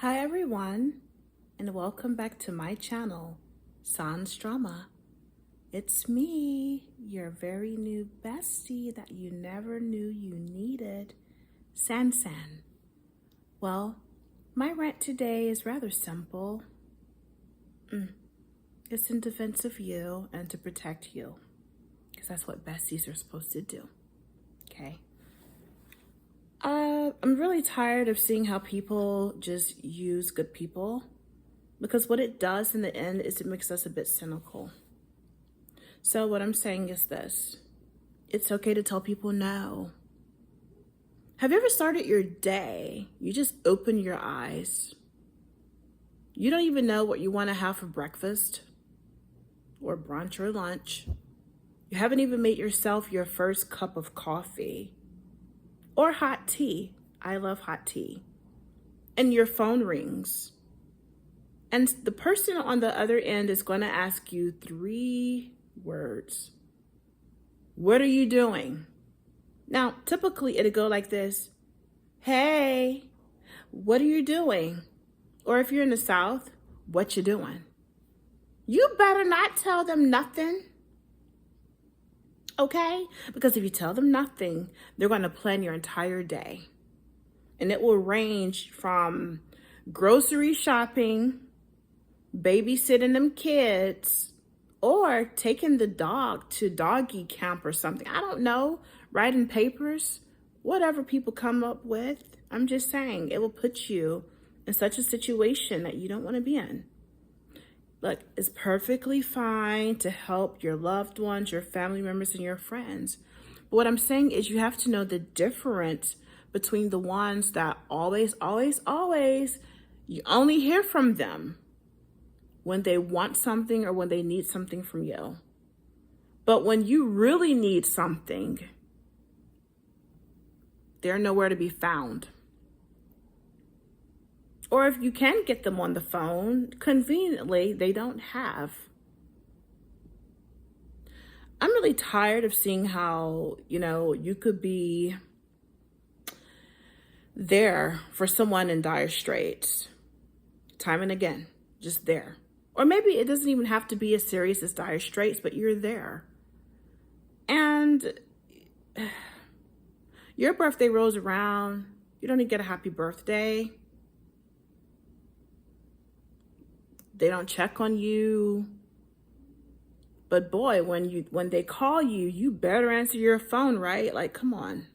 Hi everyone, and welcome back to my channel, Sans Drama. It's me, your very new bestie that you never knew you needed, San San. Well, my rant today is rather simple. It's in defense of you and to protect you, because that's what besties are supposed to do, okay? I'm really tired of seeing how people just use good people, because what it does in the end is it makes us a bit cynical. So what I'm saying is this: it's okay to tell people no. Have you ever started your day? You just open your eyes. You don't even know what you want to have for breakfast or brunch or lunch. You haven't even made yourself your first cup of coffee or hot tea. I love hot tea. And your phone rings. And the person on the other end is going to ask you 3 words. What are you doing? Now, typically it'll go like this: hey, what are you doing? Or if you're in the South, what you doing? You better not tell them nothing, okay? Because if you tell them nothing, they're going to plan your entire day. And it will range from grocery shopping, babysitting them kids, or taking the dog to doggy camp or something. I don't know, writing papers, whatever people come up with. I'm just saying, it will put you in such a situation that you don't want to be in. Look, it's perfectly fine to help your loved ones, your family members, and your friends. But what I'm saying is you have to know the difference between the ones that always, you only hear from them when they want something or when they need something from you. But when you really need something, they're nowhere to be found. Or if you can get them on the phone, conveniently, they don't have. I'm really tired of seeing how, you could be there for someone in dire straits, time and again, just there. Or maybe it doesn't even have to be as serious as dire straits, but you're there. And your birthday rolls around, you don't even get a happy birthday. They don't check on you. But boy, when they call you, you better answer your phone, right? Like, come on.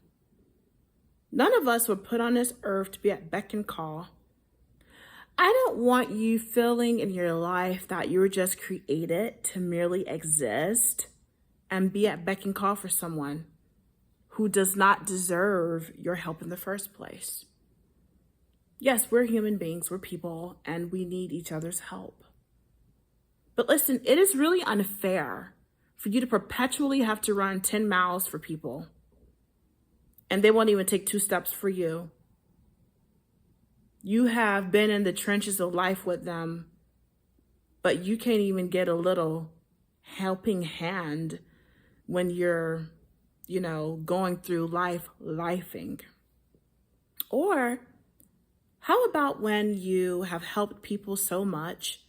None of us were put on this earth to be at beck and call. I don't want you feeling in your life that you were just created to merely exist and be at beck and call for someone who does not deserve your help in the first place. Yes, we're human beings, we're people, and we need each other's help. But listen, it is really unfair for you to perpetually have to run 10 miles for people, and they won't even take 2 steps for you. You have been in the trenches of life with them, but you can't even get a little helping hand when you're, going through life lifing. Or how about when you have helped people so much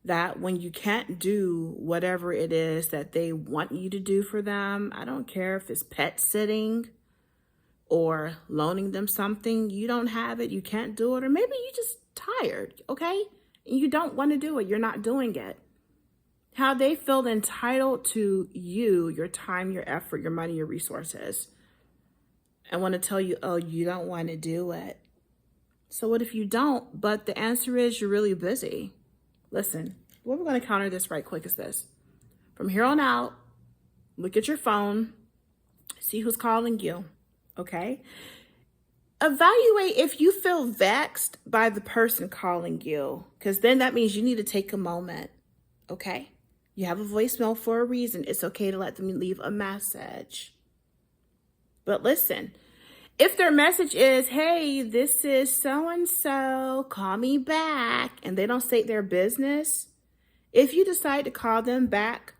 that when you can't do whatever it is that they want you to do for them, I don't care if it's pet sitting or loaning them something, you don't have it, you can't do it, or maybe you're just tired, okay? And you don't want to do it, you're not doing it. How they feel entitled to you, your time, your effort, your money, your resources, and want to tell you, oh, you don't want to do it. So what if you don't, but the answer is you're really busy? Listen, what we're going to counter this right quick is this. From here on out, look at your phone, see who's calling you. Okay? Evaluate if you feel vexed by the person calling you, because then that means you need to take a moment. Okay? You have a voicemail for a reason. It's okay to let them leave a message. But listen, if their message is, hey, this is so-and-so, call me back, and they don't state their business, if you decide to call them back,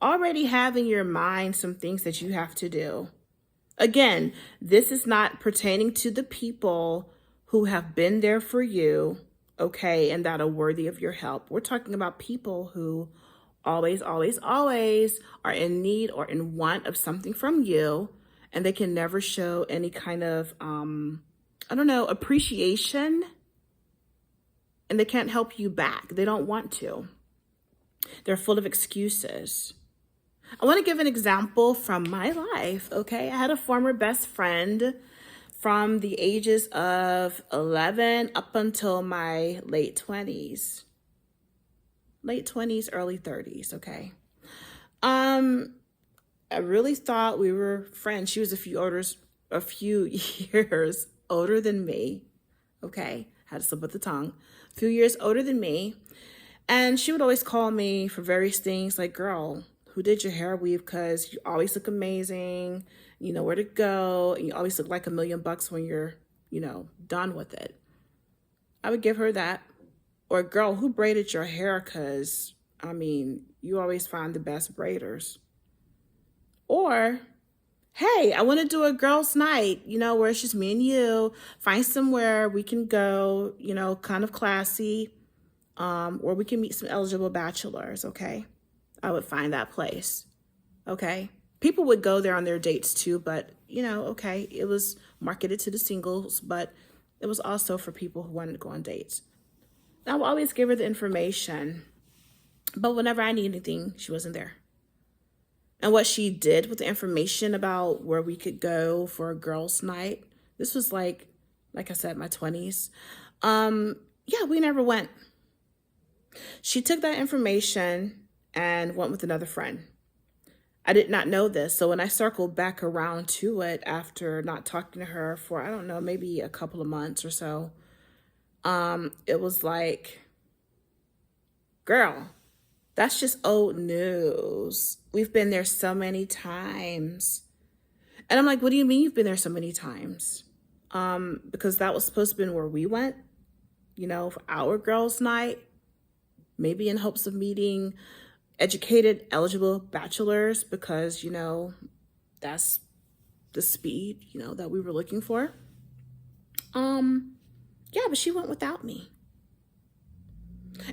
already have in your mind some things that you have to do. Again, this is not pertaining to the people who have been there for you, okay, and that are worthy of your help. We're talking about people who always, always, always are in need or in want of something from you, and they can never show any kind of, appreciation, and they can't help you back. They don't want to. They're full of excuses. I want to give an example from my life, okay? I had a former best friend from the ages of 11 up until my late 20s. Late 20s, early 30s, okay? I really thought we were friends. She was a few years older than me, okay? Had to slip with the tongue. A few years older than me. And she would always call me for various things like, girl, who did your hair weave? Because you always look amazing. You know where to go. And you always look like $1,000,000 when you're, done with it. I would give her that. Or, girl, who braided your hair? Because, you always find the best braiders. Or, hey, I want to do a girls' night, where it's just me and you. Find somewhere we can go, kind of classy. Or we can meet some eligible bachelors, okay? I would find that place, okay? People would go there on their dates too, but, okay, it was marketed to the singles, but it was also for people who wanted to go on dates. I would always give her the information, but whenever I need anything, she wasn't there. And what she did with the information about where we could go for a girls' night, this was like I said, my 20s. We never went. She took that information and went with another friend. I did not know this. So when I circled back around to it after not talking to her for, I don't know, maybe a couple of months or so, it was like, girl, that's just old news. We've been there so many times. And I'm like, what do you mean you've been there so many times? Because that was supposed to be where we went, for our girls' night, maybe in hopes of meeting educated, eligible bachelors because, that's the speed, that we were looking for. But she went without me.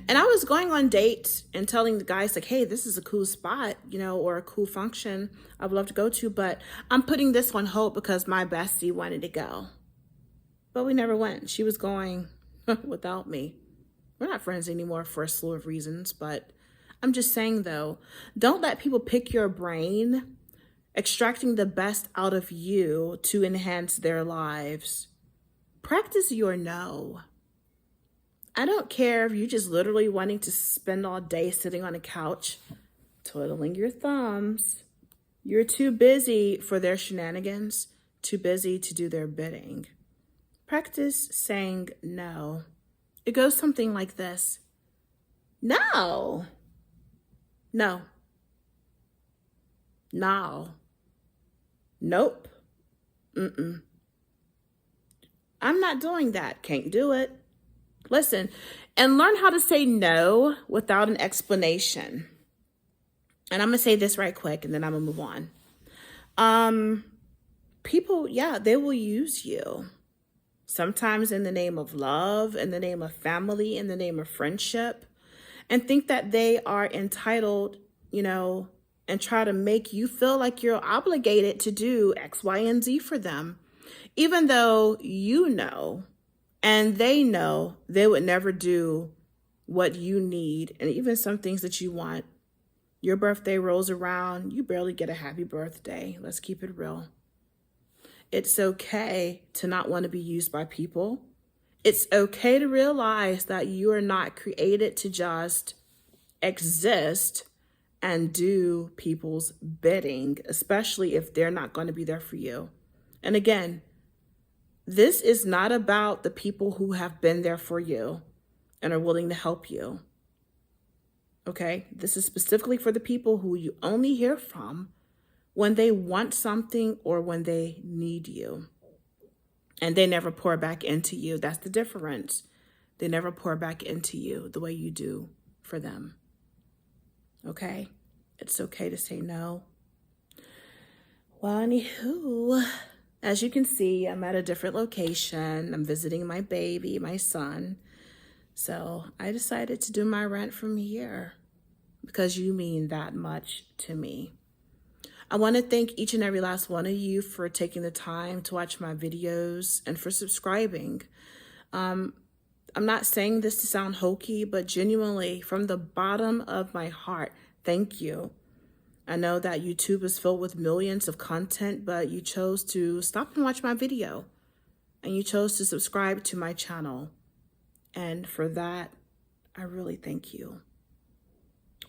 And I was going on dates and telling the guys like, hey, this is a cool spot, or a cool function I would love to go to, but I'm putting this on hold because my bestie wanted to go. But we never went. She was going without me. We're not friends anymore for a slew of reasons, but I'm just saying though, don't let people pick your brain, extracting the best out of you to enhance their lives. Practice your no. I don't care if you're just literally wanting to spend all day sitting on a couch, twiddling your thumbs. You're too busy for their shenanigans, too busy to do their bidding. Practice saying no. It goes something like this. No. No. No. Nope. Mm-mm. I'm not doing that. Can't do it. Listen, and learn how to say no without an explanation. And I'm going to say this right quick, and then I'm going to move on. People, they will use you. Sometimes in the name of love, in the name of family, in the name of friendship, and think that they are entitled, and try to make you feel like you're obligated to do X, Y, and Z for them, even though and they know they would never do what you need, and even some things that you want. Your birthday rolls around, you barely get a happy birthday. Let's keep it real. It's okay to not want to be used by people. It's okay to realize that you are not created to just exist and do people's bidding, especially if they're not going to be there for you. And again, this is not about the people who have been there for you and are willing to help you. Okay? This is specifically for the people who you only hear from when they want something or when they need you. And they never pour back into you. That's the difference. They never pour back into you the way you do for them. Okay? It's okay to say no. Well, anywho, As you can see, I'm at a different location. I'm visiting my baby, my son. So I decided to do my rant from here because you mean that much to me. I want to thank each and every last one of you for taking the time to watch my videos and for subscribing. I'm not saying this to sound hokey, but genuinely, from the bottom of my heart, thank you. I know that YouTube is filled with millions of content, but you chose to stop and watch my video, and you chose to subscribe to my channel. And for that, I really thank you.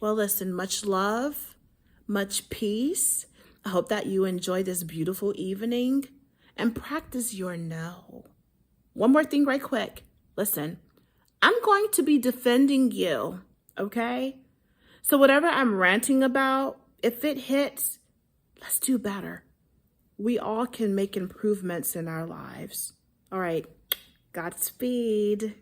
Well, listen, much love, much peace. I hope that you enjoy this beautiful evening and practice your no. One more thing right quick. Listen, I'm going to be defending you, okay? So whatever I'm ranting about, if it hits, let's do better. We all can make improvements in our lives. All right, Godspeed.